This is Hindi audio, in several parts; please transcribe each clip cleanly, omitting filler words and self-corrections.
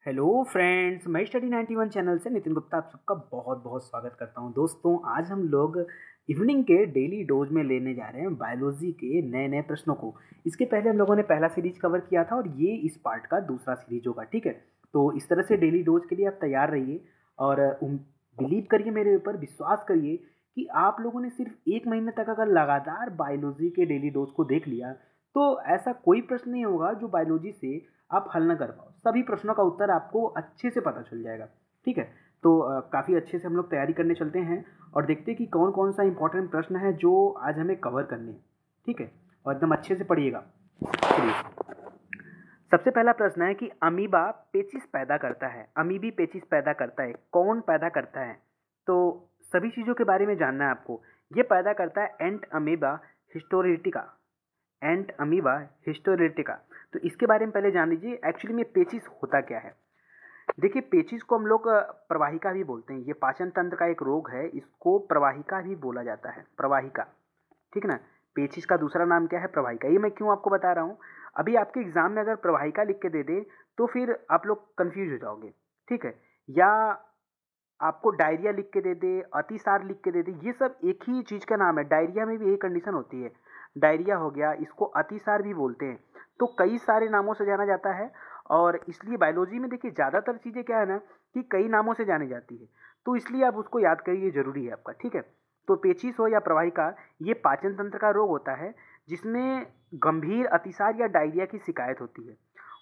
हेलो फ्रेंड्स, मैं स्टडी 91 चैनल से नितिन गुप्ता आप सबका बहुत बहुत स्वागत करता हूं। दोस्तों, आज हम लोग इवनिंग के डेली डोज में लेने जा रहे हैं बायोलॉजी के नए नए प्रश्नों को। इसके पहले हम लोगों ने पहला सीरीज कवर किया था और ये इस पार्ट का दूसरा सीरीज होगा, ठीक है। तो इस तरह से डेली डोज के लिए आप तैयार रहिए और बिलीव करिए, मेरे ऊपर विश्वास करिए कि आप लोगों ने सिर्फ 1 महीने तक अगर लगातार बायोलॉजी के डेली डोज को देख लिया तो ऐसा कोई प्रश्न नहीं होगा जो बायोलॉजी से आप हल ना कर पाओ। सभी प्रश्नों का उत्तर आपको अच्छे से पता चल जाएगा, ठीक है। तो काफ़ी अच्छे से हम लोग तैयारी करने चलते हैं और देखते हैं कि कौन कौन सा इंपॉर्टेंट प्रश्न है जो आज हमें कवर करने हैं, ठीक है। और एकदम अच्छे से पढ़िएगा। चलिए, सबसे पहला प्रश्न है कि अमीबा पेचिस पैदा करता है। अमीबी पेचिस पैदा करता है, कौन पैदा करता है? तो सभी चीज़ों के बारे में जानना है आपको। ये पैदा करता है एंट अमीबा हिस्टोरिटिका। एंट अमीबा हिस्टोरिटिका। तो इसके बारे में पहले जान लीजिए एक्चुअली में पेचिस होता क्या है। देखिए, पेचिस को हम लोग प्रवाहिका भी बोलते हैं। ये पाचन तंत्र का एक रोग है, इसको प्रवाहिका भी बोला जाता है, प्रवाहिका, ठीक ना। पेचिस का दूसरा नाम क्या है? प्रवाहिका। ये मैं क्यों आपको बता रहा हूँ, अभी आपके एग्जाम में अगर प्रवाहिका लिख के दे दे तो फिर आप लोग कंफ्यूज हो जाओगे, ठीक है। या आपको डायरिया लिख के दे दे, अतिसार लिख के दे दे, ये सब एक ही चीज़ का नाम है। डायरिया में भी यही कंडीशन होती है। डायरिया हो गया, इसको अतिसार भी बोलते हैं। तो कई सारे नामों से जाना जाता है और इसलिए बायोलॉजी में देखिए ज़्यादातर चीज़ें क्या है ना कि कई नामों से जानी जाती है। तो इसलिए आप उसको याद करिए, ज़रूरी है आपका, ठीक है। तो पेचिस हो या प्रवाहिका, ये पाचन तंत्र का रोग होता है जिसमें गंभीर अतिसार या डायरिया की शिकायत होती है।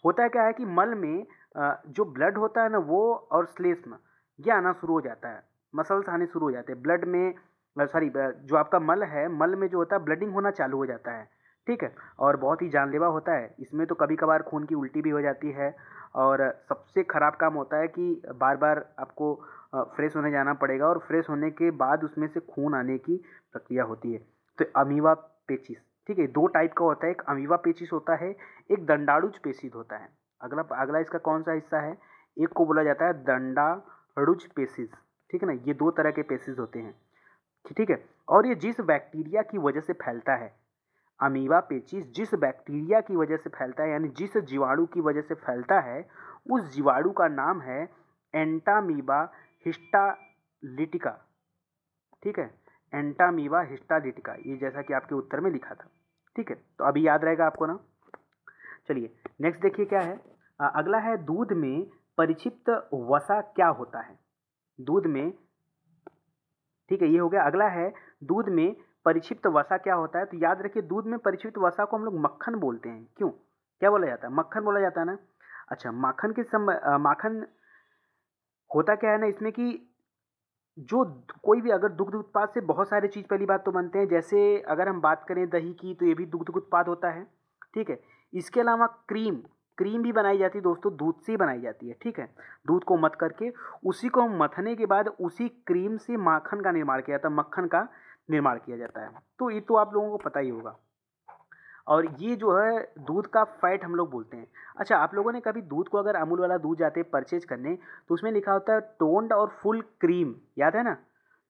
होता क्या है कि मल में जो ब्लड होता है ना वो और श्लेष्म ये आना शुरू हो जाता है, मसल्स आने शुरू हो जाते हैं ब्लड में, सॉरी, जो आपका मल है, मल में जो होता है ब्लडिंग होना चालू हो जाता है, ठीक है। और बहुत ही जानलेवा होता है। इसमें तो कभी कभार खून की उल्टी भी हो जाती है और सबसे ख़राब काम होता है कि बार बार आपको फ्रेश होने जाना पड़ेगा और फ्रेश होने के बाद उसमें से खून आने की प्रक्रिया होती है। तो अमीबा पेचिस, ठीक है, दो टाइप का होता है। एक अमीबा पेचिस होता है, एक दंडाणुज पेशिस होता है। अगला अगला इसका कौन सा हिस्सा है? एक को बोला जाता है दंडाणुज पेशिस, ठीक है ना। ये दो तरह के पेशिस होते हैं, ठीक है। और ये जिस बैक्टीरिया की वजह से फैलता है, अमीबा पेचिस जिस बैक्टीरिया की वजह से फैलता है, यानी जिस जीवाणु की वजह से फैलता है, उस जीवाणु का नाम है एंटामीबा हिस्टालिटिका, ठीक है। एंटामीबा हिस्टालिटिका, ये जैसा कि आपके उत्तर में लिखा था, ठीक है। तो अभी याद रहेगा आपको ना। चलिए नेक्स्ट देखिए क्या है। अगला है दूध में परिक्षिप्त वसा क्या होता है? दूध में, ठीक है, ये हो गया। अगला है दूध में परिक्षिप्त वसा क्या होता है? तो याद रखिए, दूध में परिक्षिप्त वसा को हम लोग मक्खन बोलते हैं। क्यों, क्या बोला जाता है? मक्खन बोला जाता है ना। अच्छा, माखन के माखन होता क्या है ना इसमें कि जो कोई भी अगर दुग्ध उत्पाद से बहुत सारी चीज़ पहली बात तो बनते हैं। जैसे अगर हम बात करें दही की तो ये भी दुग्ध उत्पाद होता है, ठीक है। इसके अलावा क्रीम, क्रीम भी बनाई जाती है दोस्तों, दूध से ही बनाई जाती है, ठीक है। दूध को मथ करके उसी को मथने के बाद उसी क्रीम से माखन का निर्माण किया जाता है, मक्खन का निर्माण किया जाता है। तो ये तो आप लोगों को पता ही होगा। और ये जो है दूध का फैट हम लोग बोलते हैं। अच्छा, आप लोगों ने कभी दूध को, अगर अमूल वाला दूध जाते हैं परचेज करने तो उसमें लिखा होता है टोन्ड और फुल क्रीम, याद है ना?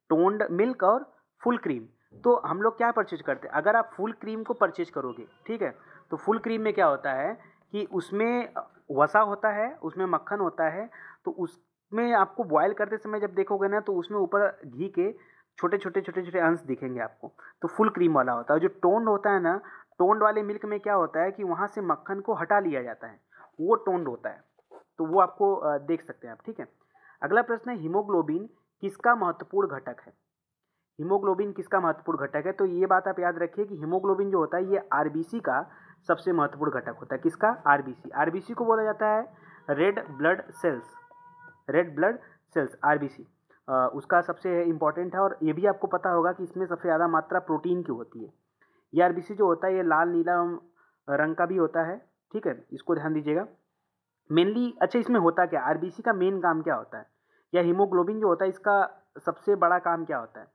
टोन्ड मिल्क और फुल क्रीम। तो हम लोग क्या परचेज करते हैं? अगर आप फुल क्रीम को परचेज करोगे, ठीक है, तो फुल क्रीम में क्या होता है कि उसमें वसा होता है, उसमें मक्खन होता है। तो उसमें आपको बॉयल करते समय जब देखोगे ना तो उसमें ऊपर घी के छोटे छोटे छोटे छोटे अंश दिखेंगे आपको। तो फुल क्रीम वाला होता है। जो टोन्ड होता है ना, टोन्ड वाले मिल्क में क्या होता है कि वहाँ से मक्खन को हटा लिया जाता है, वो टोन्ड होता है। तो वो आपको देख सकते हैं आप, ठीक है। अगला प्रश्न है, हीमोग्लोबिन किसका महत्वपूर्ण घटक है? हीमोग्लोबिन किसका महत्वपूर्ण घटक है? तो ये बात आप याद रखिए कि हीमोग्लोबिन जो होता है ये आरबीसी का सबसे महत्वपूर्ण घटक होता है। किसका? आरबीसी। आरबीसी को बोला जाता है red blood cells, red blood cells, RBC उसका सबसे इम्पॉर्टेंट है। और ये भी आपको पता होगा कि इसमें सबसे ज़्यादा मात्रा प्रोटीन की होती है। ये आरबीसी जो होता है ये लाल नीला रंग का भी होता है, ठीक है, इसको ध्यान दीजिएगा मेनली। अच्छा, इसमें होता क्या? आरबीसी का मेन काम क्या होता है, या हीमोग्लोबिन जो होता है इसका सबसे बड़ा काम क्या होता है?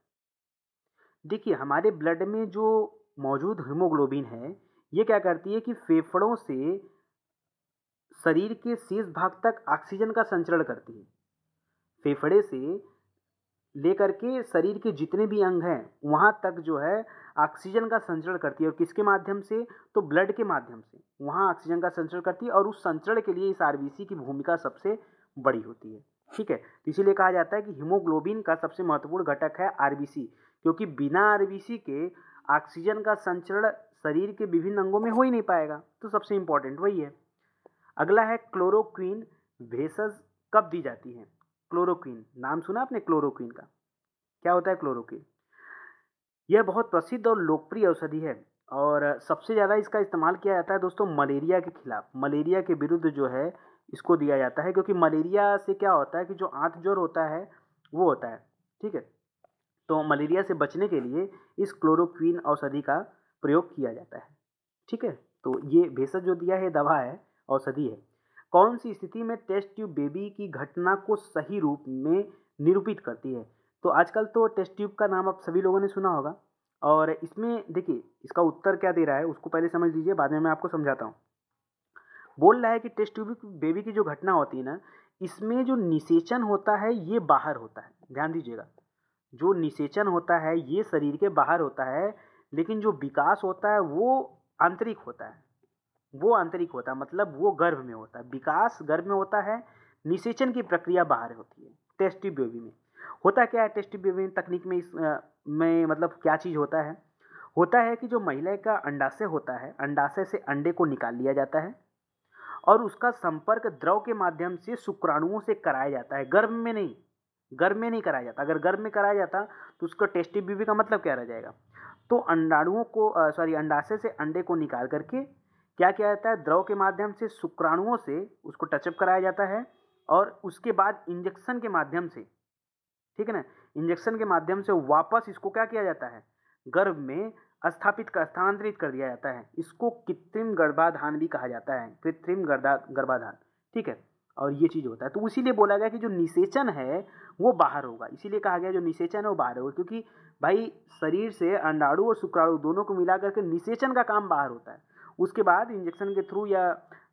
देखिए, हमारे ब्लड में जो मौजूद हीमोग्लोबिन है ये क्या करती है कि फेफड़ों से शरीर के शेष भाग तक ऑक्सीजन का संचरण करती है। फेफड़े से लेकर के शरीर के जितने भी अंग हैं वहाँ तक जो है ऑक्सीजन का संचरण करती है। और किसके माध्यम से? तो ब्लड के माध्यम से वहाँ ऑक्सीजन का संचरण करती है, और उस संचरण के लिए इस आरबीसी की भूमिका सबसे बड़ी होती है। ठीक है, तो इसीलिए कहा जाता है कि हीमोग्लोबिन का सबसे महत्वपूर्ण घटक है आरबीसी, क्योंकि बिना आरबीसी के ऑक्सीजन का संचरण शरीर के विभिन्न अंगों में हो ही नहीं पाएगा। तो सबसे इंपॉर्टेंट वही है। अगला है क्लोरोक्वीन भेषज कब दी जाती है? क्लोरोक्वीन, नाम सुना आपने क्लोरोक्वीन का? क्या होता है क्लोरोक्वीन? यह बहुत प्रसिद्ध और लोकप्रिय औषधि है, और सबसे ज़्यादा इसका इस्तेमाल किया जाता है दोस्तों मलेरिया के खिलाफ। मलेरिया के विरुद्ध जो है इसको दिया जाता है, क्योंकि मलेरिया से क्या होता है कि जो आंत ज्वर होता है वो होता है। ठीक है, तो मलेरिया से बचने के लिए इस क्लोरोक्वीन औषधि का प्रयोग किया जाता है। ठीक है, तो ये भेषज जो दिया है दवा है, औषधि है। कौन सी स्थिति में टेस्ट ट्यूब बेबी की घटना को सही रूप में निरूपित करती है? तो आजकल तो टेस्ट ट्यूब का नाम आप सभी लोगों ने सुना होगा, और इसमें देखिए इसका उत्तर क्या दे रहा है उसको पहले समझ लीजिए, बाद में मैं आपको समझाता हूँ। बोल रहा है कि टेस्ट ट्यूब बेबी की जो घटना होती है ना, इसमें जो निषेचन होता है ये बाहर होता है। ध्यान दीजिएगा, जो निषेचन होता है ये शरीर के बाहर होता है, लेकिन जो विकास होता है वो आंतरिक होता है। वो आंतरिक होता है, मतलब वो गर्भ में होता है। विकास गर्भ में होता है, निषेचन की प्रक्रिया बाहर होती है टेस्ट ट्यूब बेबी में। होता क्या है टेस्ट ट्यूब बेबी तकनीक में? में मतलब क्या चीज़ होता है? होता है कि जो महिला का अंडाशय होता है, अंडाशय से अंडे को निकाल लिया जाता है, और उसका संपर्क द्रव के माध्यम से शुक्राणुओं से कराया जाता है। गर्भ में नहीं, गर्भ में नहीं कराया जाता। अगर गर्भ में कराया जाता तो उसका टेस्ट ट्यूब बेबी का मतलब क्या रह जाएगा? तो अंडाणुओं को अंडाशय से अंडे को निकाल करके क्या किया जाता है? द्रव के माध्यम से शुक्राणुओं से उसको टचअप कराया जाता है, और उसके बाद इंजेक्शन के माध्यम से, ठीक है ना, इंजेक्शन के माध्यम से वापस इसको क्या किया जाता है? गर्भ में स्थानांतरित कर दिया जाता है। इसको कृत्रिम गर्भाधान भी कहा जाता है, कृत्रिम गर्भाधान। ठीक है, और ये चीज़ होता है। तो इसीलिए बोला गया कि जो निषेचन है वो बाहर होगा। इसीलिए कहा गया जो निषेचन है वो बाहर होगा, क्योंकि भाई शरीर से अंडाणु और शुक्राणु दोनों को मिला करके निषेचन का काम बाहर होता है। उसके बाद इंजेक्शन के थ्रू या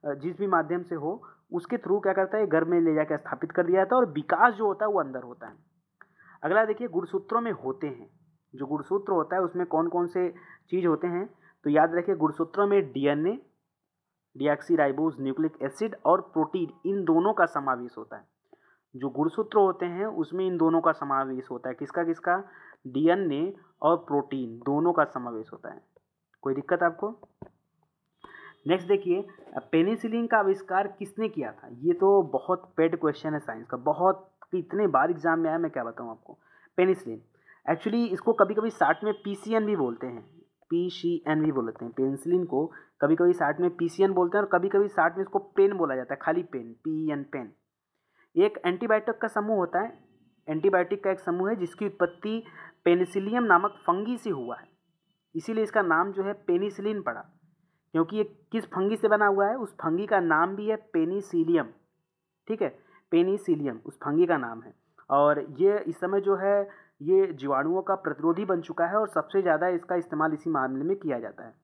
जिस भी माध्यम से हो उसके थ्रू क्या करता है, गर्भ में ले जाकर स्थापित कर दिया जाता है, और विकास जो होता है वो अंदर होता है। अगला देखिए, गुणसूत्रों में होते हैं। जो गुणसूत्र होता है उसमें कौन कौन से चीज़ होते हैं? तो याद रखिए, गुणसूत्रों में डीएनए, डीऑक्सीराइबोज न्यूक्लिक एसिड और प्रोटीन, इन दोनों का समावेश होता है। जो गुणसूत्र होते हैं उसमें इन दोनों का समावेश होता है। किसका किसका? डीएनए और प्रोटीन, दोनों का समावेश होता है। कोई दिक्कत आपको? नेक्स्ट देखिए, पेनिसिलिन का आविष्कार किसने किया था? ये तो बहुत पेड क्वेश्चन है साइंस का, बहुत इतने बार एग्जाम में आया, मैं क्या बताऊँ आपको। पेनिसिलिन एक्चुअली इसको कभी कभी शार्ट में पीसीएन भी बोलते हैं, पीसीएन भी बोलते हैं पेनिसिलिन को। कभी कभी शार्ट में पीसीएन बोलते हैं, और कभी कभी शार्ट में इसको पेन बोला जाता है, खाली पेन, पीएन पेन। एक एंटीबायोटिक का समूह होता है, एंटीबायोटिक का एक समूह है जिसकी उत्पत्ति पेनिसिलियम नामक फंगी से हुआ है। इसीलिए इसका नाम जो है पेनिसिलिन पड़ा, क्योंकि ये किस फंगी से बना हुआ है, उस फंगी का नाम भी है पेनिसिलियम। ठीक है, पेनिसिलियम उस फंगी का नाम है। और ये इस समय जो है ये जीवाणुओं का प्रतिरोधी बन चुका है, और सबसे ज़्यादा इसका इस्तेमाल इसी मामले में किया जाता है।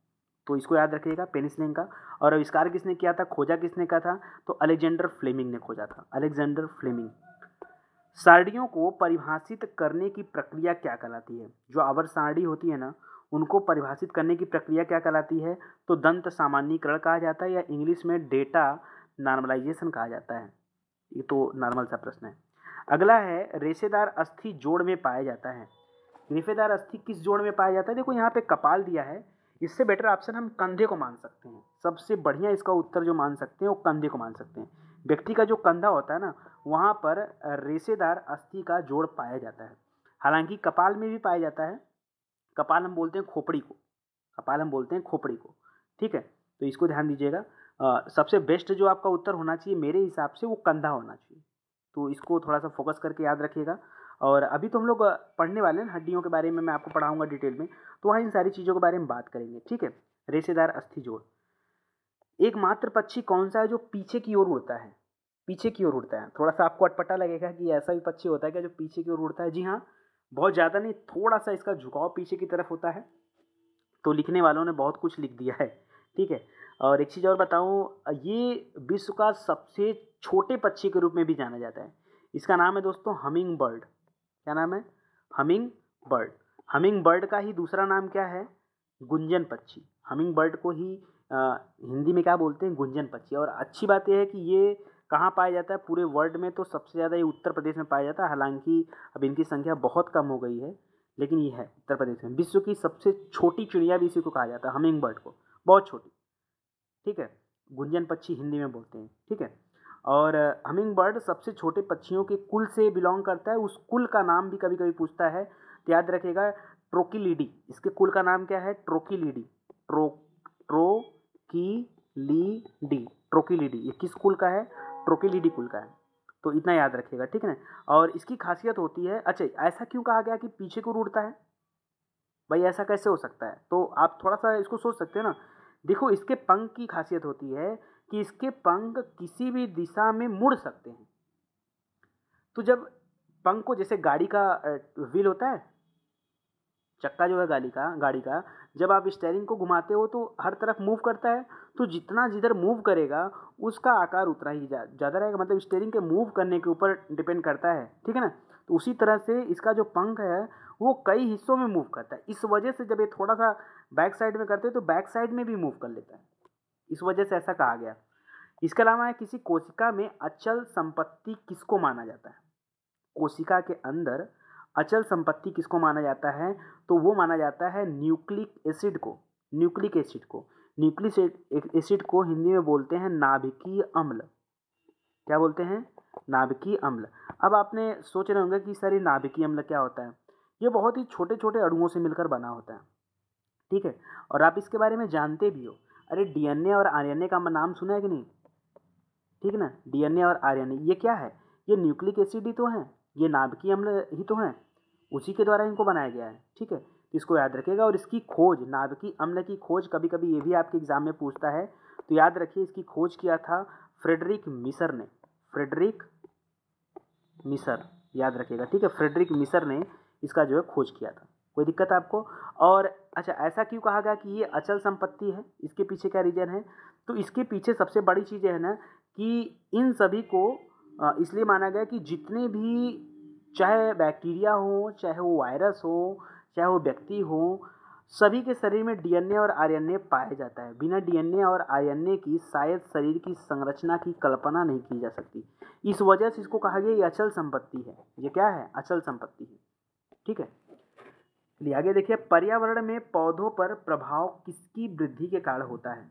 तो इसको याद रखिएगा, पेनिसिलिन का। और आविष्कार किसने किया था, खोजा किसने का था? तो अलेक्जेंडर फ्लेमिंग ने खोजा था, अलेक्जेंडर फ्लेमिंग। सारणियों को परिभाषित करने की प्रक्रिया क्या कहलाती है? जो आवर्त सारणी होती है ना, उनको परिभाषित करने की प्रक्रिया क्या कहलाती है? तो दंत सामान्यीकरण कहा जाता है, या इंग्लिश में डेटा नॉर्मलाइजेशन कहा जाता है। ये तो नॉर्मल सा प्रश्न है। अगला है, रेशेदार अस्थि जोड़ में पाया जाता है। रेशेदार अस्थि किस जोड़ में पाया जाता है? देखो यहाँ पे कपाल दिया है, इससे बेटर ऑप्शन हम कंधे को मान सकते हैं। सबसे बढ़िया इसका उत्तर जो मान सकते हैं वो कंधे को मान सकते हैं। व्यक्ति का जो कंधा होता है ना, वहाँ पर रेशेदार अस्थि का जोड़ पाया जाता है। हालांकि कपाल में भी पाया जाता है, कपाल हम बोलते हैं खोपड़ी को, कपाल हम बोलते हैं खोपड़ी को। ठीक है, तो इसको ध्यान दीजिएगा। सबसे बेस्ट जो आपका उत्तर होना चाहिए मेरे हिसाब से वो कंधा होना चाहिए। तो इसको थोड़ा सा फोकस करके याद रखिएगा। और अभी तो हम लोग पढ़ने वाले हैं हड्डियों के बारे में, मैं आपको पढ़ाऊंगा डिटेल में, तो वहाँ इन सारी चीज़ों के बारे में बात करेंगे। ठीक है, रेशेदार अस्थि जोड़। एकमात्र पक्षी कौन सा है जो पीछे की ओर उड़ता है? पीछे की ओर उड़ता है। थोड़ा सा आपको अटपटा लगेगा कि ऐसा भी पक्षी होता है क्या जो पीछे की ओर उड़ता है? जी हाँ, बहुत ज़्यादा नहीं, थोड़ा सा इसका झुकाव पीछे की तरफ होता है। तो लिखने वालों ने बहुत कुछ लिख दिया है। ठीक है, और एक चीज़ और बताऊँ, ये विश्व का सबसे छोटे पक्षी के रूप में भी जाना जाता है। इसका नाम है दोस्तों हमिंग बर्ड। क्या नाम है? Humming bird. हमिंग बर्ड का ही दूसरा नाम क्या है? गुंजन पक्षी। हमिंग बर्ड को ही हिंदी में क्या बोलते हैं? गुंजन पक्षी। और अच्छी बात यह है कि ये कहाँ पाया जाता है? पूरे वर्ल्ड में तो सबसे ज़्यादा ये उत्तर प्रदेश में पाया जाता है। हालांकि अब इनकी संख्या बहुत कम हो गई है, लेकिन ये है उत्तर प्रदेश में। विश्व की सबसे छोटी चिड़िया भी इसी को कहा जाता है, हमिंग बर्ड को, बहुत छोटी। ठीक है, गुंजन पक्षी हिंदी में बोलते हैं। ठीक है, और हमिंग बर्ड सबसे छोटे पक्षियों के कुल से बिलोंग करता है। उस कुल का नाम भी कभी कभी पूछता है, तो याद रखिएगा ट्रोकिलिडी। इसके कुल का नाम क्या है? ट्रोकिलिडी। ट्रोकिलिडी। ट्रोकिलिडी ये किस कुल का है? ट्रोकिलिडी कुल का है। तो इतना याद रखिएगा, ठीक है ना। और इसकी खासियत होती है, अच्छा ऐसा क्यों कहा गया कि पीछे को उड़ता है? भाई ऐसा कैसे हो सकता है? तो आप थोड़ा सा इसको सोच सकते हैं ना। देखो, इसके पंख की खासियत होती है कि इसके पंख किसी भी दिशा में मुड़ सकते हैं। तो जब पंख को, जैसे गाड़ी का व्हील होता है, चक्का जो है गाड़ी का जब आप स्टेयरिंग को घुमाते हो तो हर तरफ मूव करता है। तो जितना जिधर मूव करेगा उसका आकार उतना ही ज़्यादा रहेगा, मतलब स्टेयरिंग के मूव करने के ऊपर डिपेंड करता है, ठीक है ना। तो उसी तरह से इसका जो पंख है वो कई हिस्सों में मूव करता है। इस वजह से जब ये थोड़ा सा बैक साइड में करते हैं तो बैक साइड में भी मूव कर लेता है, इस वजह से ऐसा कहा गया। इसके अलावा किसी कोशिका में अचल संपत्ति किसको माना जाता है? कोशिका के अंदर अचल संपत्ति किसको माना जाता है? तो वो माना जाता है न्यूक्लिक एसिड को। न्यूक्लिक एसिड को, न्यूक्लिक एसिड को हिंदी में बोलते हैं नाभिकीय अम्ल। क्या बोलते हैं? नाभिकीय अम्ल। अब आपने सोच रहे होंगे कि सर ये नाभिकीय अम्ल क्या होता है? ये बहुत ही छोटे छोटे अणुओं से मिलकर बना होता है, ठीक है। और आप इसके बारे में जानते भी हो। अरे डीएनए और आरएनए का नाम सुना है कि नहीं? ठीक है ना, डीएनए और आरएनए ये क्या है? ये न्यूक्लिक एसिड ही तो है, ये नाभिकीय अम्ल ही तो है, उसी के द्वारा इनको बनाया गया है, ठीक है। तो इसको याद रखिएगा। और इसकी खोज, नाभिकीय अम्ल की खोज, कभी कभी ये भी आपके एग्जाम में पूछता है, तो याद रखिए इसकी खोज किया था फ्रेडरिक मिसर ने। फ्रेडरिक मिसर, याद रखिएगा, ठीक है। फ्रेडरिक मिसर ने इसका जो है खोज किया था। कोई दिक्कत है आपको? और अच्छा, ऐसा क्यों कहा गया कि ये अचल संपत्ति है? इसके पीछे क्या रीजन है? तो इसके पीछे सबसे बड़ी चीज़ है ना कि इन सभी को इसलिए माना गया कि जितने भी, चाहे बैक्टीरिया हो, चाहे वो वायरस हो, चाहे वो व्यक्ति हो, सभी के शरीर में डीएनए और आरएनए पाया जाता है। बिना डीएनए और आरएनए की शायद शरीर की संरचना की कल्पना नहीं की जा सकती। इस वजह से इसको कहा गया ये अचल संपत्ति है। ये क्या है? अचल संपत्ति है, ठीक है। चलिए आगे देखिए, पर्यावरण में पौधों पर प्रभाव किसकी वृद्धि के कारण होता है?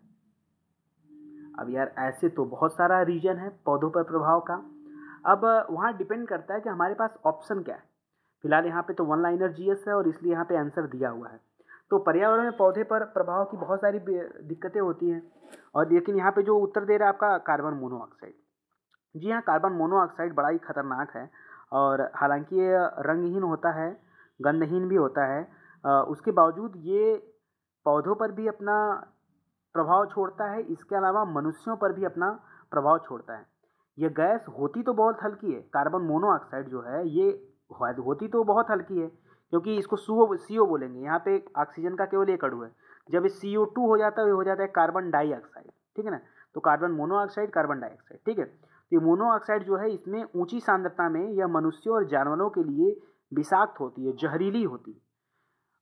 अब यार ऐसे तो बहुत सारा रीजन है पौधों पर प्रभाव का। अब वहाँ डिपेंड करता है कि हमारे पास ऑप्शन क्या है। फिलहाल यहाँ पे तो वन लाइनर जीएस है और इसलिए यहाँ पे आंसर दिया हुआ है। तो पर्यावरण में पौधे पर प्रभाव की बहुत सारी दिक्कतें होती हैं, और लेकिन यहाँ पे जो उत्तर दे रहा है आपका कार्बन मोनोऑक्साइड। जी हाँ, कार्बन मोनोऑक्साइड बड़ा ही खतरनाक है, और हालांकि ये रंगहीन होता है, गंधहीन भी होता है, उसके बावजूद ये पौधों पर भी अपना प्रभाव छोड़ता है। इसके अलावा मनुष्यों पर भी अपना प्रभाव छोड़ता है। ये गैस होती तो बहुत हल्की है, कार्बन मोनोऑक्साइड जो है ये होती तो बहुत हल्की है, क्योंकि इसको सीओ बोलेंगे। यहाँ पे ऑक्सीजन का केवल एक अणु है। जब ये CO2 हो जाता है, ये हो जाता है कार्बन डाइऑक्साइड, ठीक है ना। तो कार्बन मोनोऑक्साइड, कार्बन डाइऑक्साइड, ठीक है। तो ये मोनोऑक्साइड जो है इसमें ऊंची सांद्रता में यह मनुष्यों और जानवरों के लिए विषाक्त होती है, जहरीली होती है।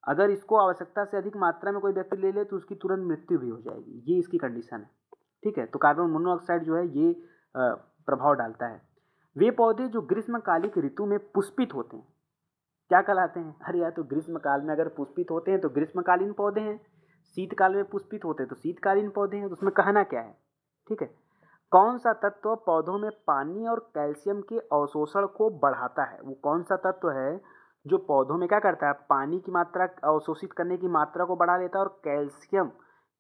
अगर इसको आवश्यकता से अधिक मात्रा में कोई व्यक्ति ले ले तो उसकी तुरंत मृत्यु भी हो जाएगी। ये इसकी कंडीशन है, ठीक है। तो कार्बन मोनोऑक्साइड जो है ये प्रभाव डालता है। वे पौधे जो ग्रीष्मकालिक ऋतु में पुष्पित होते हैं क्या कहलाते हैं? अरे यार, तो ग्रीष्मकाल में अगर पुष्पित होते हैं तो ग्रीष्मकालीन पौधे हैं, शीतकाल में पुष्पित होते हैं तो शीतकालीन पौधे हैं। तो उसमें कहना क्या है, ठीक है। कौन सा तत्व पौधों में पानी और कैल्शियम के अवशोषण को बढ़ाता है? वो कौन सा तत्व है जो पौधों में क्या करता है? पानी की मात्रा अवशोषित करने की मात्रा को बढ़ा देता है और कैल्शियम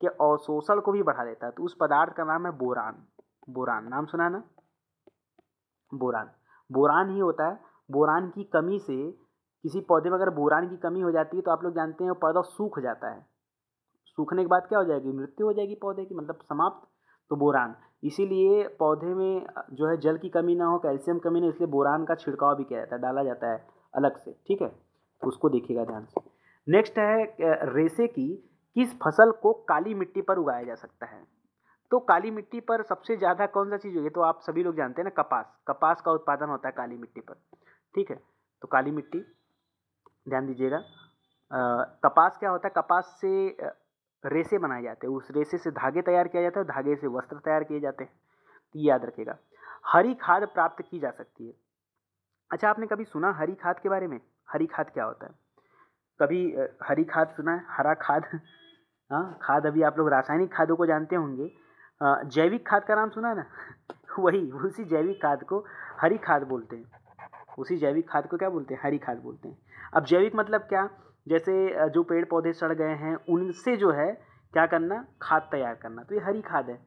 के अवशोषण को भी बढ़ा देता है। तो उस पदार्थ का नाम है बोरान। बोरान नाम सुना है ना? बोरान, बोरान ही होता है। बोरान की कमी से, किसी पौधे में अगर बोरान की कमी हो जाती है तो आप लोग जानते हैं वो पौधा सूख जाता है। सूखने के बाद क्या हो जाएगी? मृत्यु हो जाएगी पौधे की, मतलब समाप्त। तो बोरान, इसीलिए पौधे में जो है जल की कमी ना हो, कैल्शियम कमी ना, इसलिए बोरान का छिड़काव भी किया जाता है, डाला जाता है अलग से, ठीक है। तो उसको देखिएगा ध्यान से। नेक्स्ट है रेसे की किस फसल को काली मिट्टी पर उगाया जा सकता है? तो काली मिट्टी पर सबसे ज़्यादा कौन सा चीज़ होगी? तो आप सभी लोग जानते हैं ना, कपास। कपास का उत्पादन होता है काली मिट्टी पर, ठीक है। तो काली मिट्टी, ध्यान दीजिएगा। कपास क्या होता है, कपास से रेसे बनाए जाते हैं, उस रेसे से धागे तैयार किया जाता है, धागे से वस्त्र तैयार किए जाते हैं, तो ये याद रखिएगा। हरी खाद प्राप्त की जा सकती है। अच्छा, आपने कभी सुना हरी खाद के बारे में? हरी खाद क्या होता है? कभी हरी खाद सुना है? हरा खाद हाँ, खाद अभी आप लोग रासायनिक खादों को जानते होंगे। जैविक खाद का नाम सुना है ना? वही, उसी जैविक खाद को हरी खाद बोलते हैं। उसी जैविक खाद को क्या बोलते हैं? हरी खाद बोलते हैं। अब जैविक मतलब क्या? जैसे जो पेड़ पौधे सड़ गए हैं उनसे जो है क्या करना, खाद तैयार करना, तो ये हरी खाद है।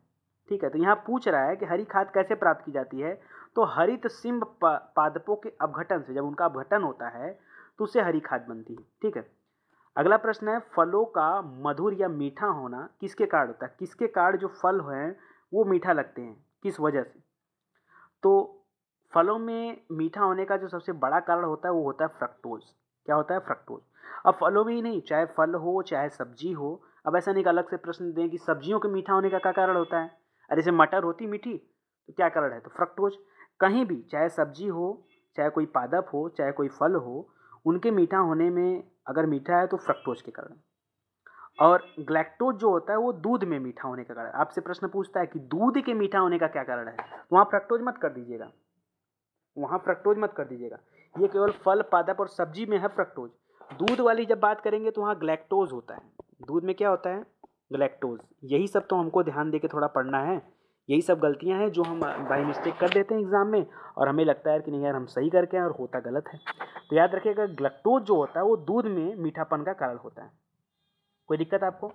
ठीक है, तो यहाँ पूछ रहा है कि हरी खाद कैसे प्राप्त की जाती है, तो हरित सिंब पादपों के अपघटन से, जब उनका अपघटन होता है तो उससे हरी खाद बनती है। ठीक है, अगला प्रश्न है, फलों का मधुर या मीठा होना किसके कारण होता है? किसके कारण जो फल हैं वो मीठा लगते हैं, किस वजह से? तो फलों में मीठा होने का जो सबसे बड़ा कारण होता है वो होता है फ्रक्टोज। क्या होता है? फ्रक्टोज। अब फलों में ही नहीं, चाहे फल हो चाहे सब्जी हो, अब ऐसा नहीं कि अलग से प्रश्न दें कि सब्जियों के मीठा होने का क्या कारण होता है। अरे जैसे मटर होती मीठी, तो क्या कारण है? तो फ्रक्टोज। कहीं भी चाहे सब्जी हो, चाहे कोई पादप हो, चाहे कोई फल हो, उनके मीठा होने में अगर मीठा है तो फ्रक्टोज के कारण। और ग्लैक्टोज जो होता है वो दूध में मीठा होने का कारण। आपसे प्रश्न पूछता है कि दूध के मीठा होने का क्या कारण है, तो वहाँ फ्रक्टोज मत कर दीजिएगा, वहाँ फ्रक्टोज मत कर दीजिएगा। ये केवल फल, पादप और सब्जी में है फ्रक्टोज। दूध वाली जब बात करेंगे तो वहाँ ग्लैक्टोज होता है। दूध में क्या होता है? ग्लैक्टोज। यही सब तो हमको ध्यान दे के थोड़ा पढ़ना है। यही सब गलतियाँ हैं जो हम बाई मिस्टेक कर देते हैं एग्जाम में, और हमें लगता है कि नहीं यार हम सही करके हैं, और होता गलत है। तो याद रखिएगा, ग्लैक्टोज जो होता है वो दूध में मीठापन का कारण होता है। कोई दिक्कत आपको?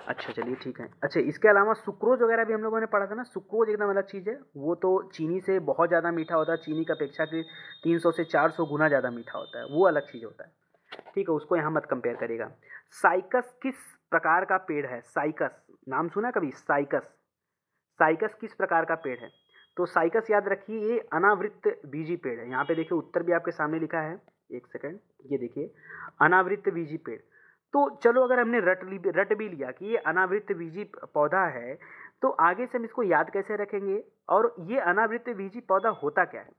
अच्छा चलिए ठीक है। अच्छा, इसके अलावा सुक्रोज वगैरह भी हम लोगों ने पढ़ा था ना। सुक्रोज एकदम अलग चीज़ है, वो तो चीनी से बहुत ज़्यादा मीठा होता है, चीनी का अपेक्षाकृत 300 से 400 गुना ज़्यादा मीठा होता है, वो अलग चीज़ होता है। ठीक है, उसको यहाँ मत कंपेयर करिएगा। साइकस किस प्रकार का पेड़ है? साइकस नाम सुना कभी? साइकस, साइकस किस प्रकार का पेड़ है? तो साइकस याद रखिए, ये अनावृत बीजी पेड़ है। यहाँ पे देखिए उत्तर भी आपके सामने लिखा है, एक सेकंड, ये देखिए अनावृत बीजी पेड़। तो चलो, अगर हमने रट भी लिया कि ये अनावृत बीजी पौधा है, तो आगे से हम इसको याद कैसे रखेंगे, और ये अनावृत बीजी पौधा होता क्या है?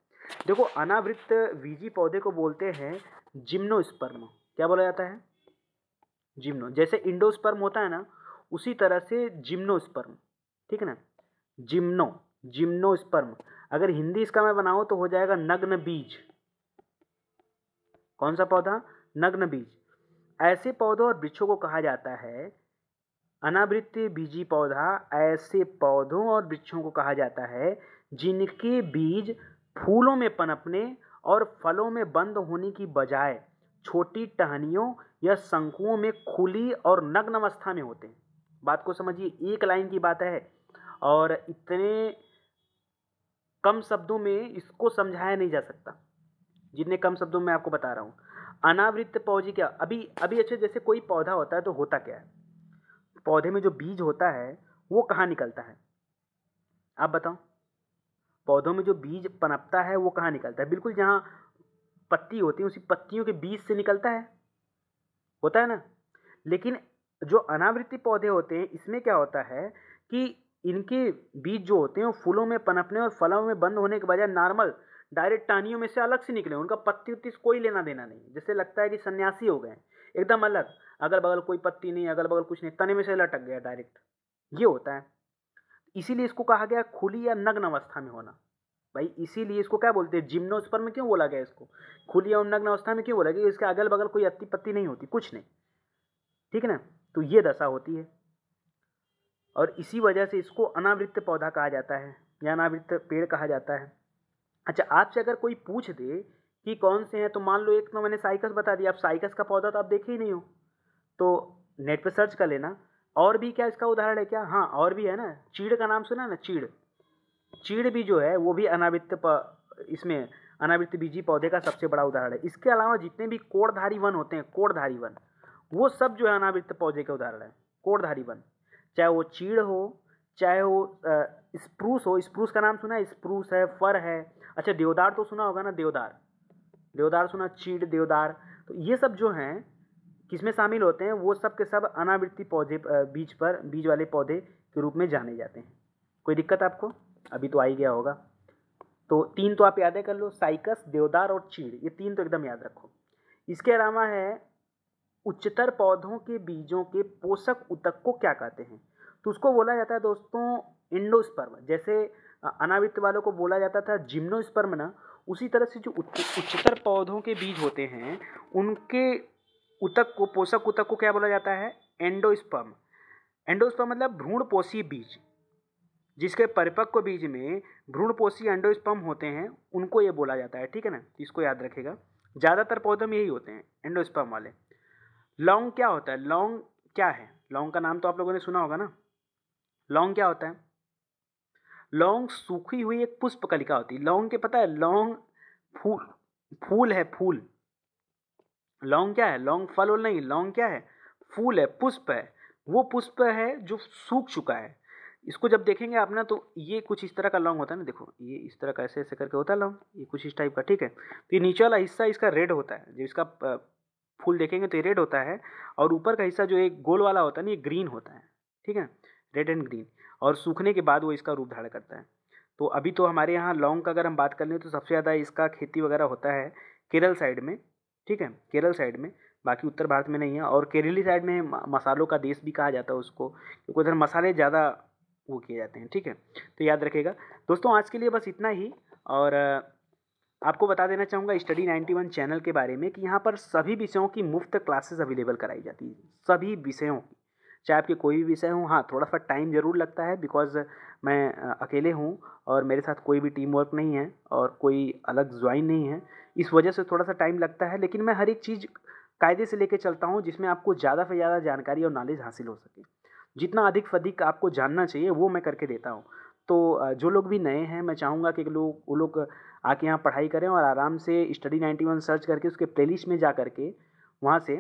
देखो, अनावृत बीजी पौधे को बोलते हैं जिम्नोस्पर्म। क्या बोला जाता है? जिम्नो। जैसे इंडोस्पर्म होता है ना, उसी तरह से जिम्नोस्पर्म। ठीक है ना, जिम्नो, जिम्नोस्पर्म। अगर हिंदी इसका मैं बनाऊं तो हो जाएगा नग्न बीज। कौन सा पौधा? नग्न बीज। ऐसे पौधों और वृक्षों को कहा जाता है अनावृत्त बीजी पौधा। ऐसे पौधों और वृक्षों को कहा जाता है जिनके बीज फूलों में पनपने और फलों में बंद होने की बजाय छोटी टहनियों या शंकुओं में खुली और नग्न अवस्था में होते हैं। बात को समझिए, एक लाइन की बात है, और इतने कम शब्दों में इसको समझाया नहीं जा सकता जितने कम शब्दों में आपको बता रहा हूँ। अनावृत्त पौधे क्या, अभी अभी अच्छा, जैसे कोई पौधा होता है तो होता क्या है? पौधे में जो बीज होता है वो कहाँ निकलता है? आप बताओ। पौधों में जो बीज पनपता है वो कहाँ निकलता है? बिल्कुल जहाँ पत्ती होती है उसी पत्तियों के बीज से निकलता है, होता है ना। लेकिन जो अनावृत्ति पौधे होते हैं इसमें क्या होता है कि इनके बीज जो होते हैं वो फूलों में पनपने और फलों में बंद होने के बजाय नॉर्मल डायरेक्ट टहनियों में से अलग से निकले। उनका पत्ती उत्ती से कोई लेना देना नहीं, जिससे लगता है कि सन्यासी हो गए, एकदम अलग। अगल बगल कोई पत्ती नहीं, अगल बगल कुछ नहीं, तने में से लटक गया डायरेक्ट, ये होता है। इसीलिए इसको कहा गया खुली या नग्न अवस्था में होना। भाई इसीलिए इसको क्या बोलते हैं? जिम्नोस्पर्म में क्यों बोला गया इसको? खुली और नग्न अवस्था में क्यों बोला गया? इसके अगल बगल कोई अत्ती पत्ती नहीं होती, कुछ नहीं। ठीक है ना, तो ये दशा होती है, और इसी वजह से इसको अनावृत्त पौधा कहा जाता है या अनावृत्त पेड़ कहा जाता है। अच्छा, आपसे अगर कोई पूछ दे कि कौन से हैं, तो मान लो एक तो मैंने साइकस बता दिया, आप साइकस का पौधा तो आप देखे ही नहीं हो, तो नेट पे सर्च कर लेना। और भी क्या इसका उदाहरण है क्या? हाँ, और भी है ना। चीड़ का नाम सुना ना? चीड़, चीड़ भी जो है वो भी इसमें अनावृत्त बीजी पौधे का सबसे बड़ा उदाहरण है। इसके अलावा जितने भी कोड़धारी वन होते हैं, कोड़धारी वन, वो सब जो है अनावृत्त पौधे के उदाहरण है। कोड़धारी वन, चाहे वो चीड़ हो, चाहे वो स्प्रूस हो। स्प्रूस का नाम सुना है? स्प्रूस है, फर है। अच्छा, देवदार तो सुना होगा ना? देवदार, देवदार सुना? चीड़, देवदार, तो ये सब जो हैं किसमें शामिल होते हैं? वो सब के सब अनावृत्ति पौधे, बीज वाले पौधे के रूप में जाने जाते हैं। कोई दिक्कत आपको? अभी तो आ ही गया होगा। तो 3 तो आप याद कर लो, साइकस, देवदार और चीड़, ये 3 तो एकदम याद रखो। इसके अलावा है उच्चतर पौधों के बीजों के पोषक ऊतक को क्या कहते हैं? तो उसको बोला जाता है दोस्तों एंडोस्पर्म। जैसे अनावृत वालों को बोला जाता था जिम्नोस्पर्म ना, उसी तरह से जो उच्चतर पौधों के बीज होते हैं उनके ऊतक को, पोषक ऊतक को क्या बोला जाता है? एंडोस्पर्म। एंडोस्पर्म मतलब भ्रूणपोषी बीज। जिसके परिपक्व बीज में भ्रूणपोषी एंडोस्पर्म होते हैं उनको ये बोला जाता है, ठीक है ना। इसको याद रखेगा, ज़्यादातर पौधों में यही होते हैं एंडोस्पर्म वाले। लौंग क्या होता है? लौंग क्या है? लौंग का नाम तो आप लोगों ने सुना होगा ना। लौंग क्या होता है? लौंग सूखी हुई एक पुष्प कलिका होती है। लौंग के पता है, लौंग फूल, फूल है, फूल। लौंग क्या है? लौंग फल और नहीं, लौंग क्या है? फूल है, पुष्प है। वो पुष्प है जो सूख चुका है। इसको जब देखेंगे आप ना, तो ये कुछ इस तरह का लौंग होता है ना, देखो ये इस तरह का ऐसे ऐसे करके होता है लौंग, ये कुछ इस टाइप का, ठीक है। तो ये नीचे वाला हिस्सा इसका रेड होता है, जब इसका फूल देखेंगे तो ये रेड होता है, और ऊपर का हिस्सा जो एक गोल वाला होता है ना, ये ग्रीन होता है, ठीक है, रेड एंड ग्रीन। और सूखने के बाद वो इसका रूप धारण करता है। तो अभी तो हमारे यहाँ लौंग का अगर हम बात कर लें तो सबसे ज़्यादा इसका खेती वगैरह होता है केरल साइड में, ठीक है, केरल साइड में, बाकी उत्तर भारत में नहीं है। और केरली साइड में मसालों का देश भी कहा जाता है उसको, क्योंकि उधर मसाले ज़्यादा वो किए जाते हैं, ठीक है। तो याद रखेगा दोस्तों, आज के लिए बस इतना ही। और आपको बता देना चाहूँगा स्टडी 91 चैनल के बारे में कि यहाँ पर सभी विषयों की मुफ्त क्लासेस अवेलेबल कराई जाती है, सभी विषयों की, चाहे आपके कोई भी विषय हो। हाँ, थोड़ा सा टाइम ज़रूर लगता है, बिकॉज मैं अकेले हूँ और मेरे साथ कोई भी टीम वर्क नहीं है और कोई अलग ज्वाइन नहीं है, इस वजह से थोड़ा सा टाइम लगता है। लेकिन मैं हर एक चीज़ कायदे से लेके चलता हूँ जिसमें आपको ज़्यादा से ज़्यादा जानकारी और नॉलेज हासिल हो सके। जितना अधिक से अधिक आपको जानना चाहिए वो मैं करके देता हूँ। तो जो लोग भी नए हैं, मैं चाहूँगा कि वो लोग आके यहाँ पढ़ाई करें और आराम से स्टडी 91 सर्च करके उसके प्लेलिस्ट में जा करके वहाँ से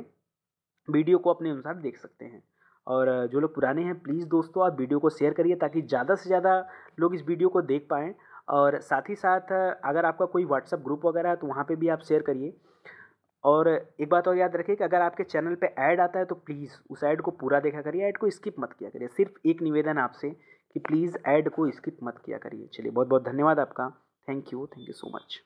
वीडियो को अपने अनुसार देख सकते हैं। और जो लोग पुराने हैं, प्लीज़ दोस्तों आप वीडियो को शेयर करिए ताकि ज़्यादा से ज़्यादा लोग इस वीडियो को देख पाएँ। और साथ ही साथ अगर आपका कोई व्हाट्सएप ग्रुप वगैरह है तो वहाँ पे भी आप शेयर करिए। और एक बात और याद रखिए कि अगर आपके चैनल पे ऐड आता है तो प्लीज़ उस ऐड को पूरा देखा करिए, ऐड को स्किप मत किया करिए। सिर्फ एक निवेदन आपसे कि प्लीज़ ऐड को स्किप मत किया करिए। चलिए, बहुत बहुत धन्यवाद आपका। Thank you so much.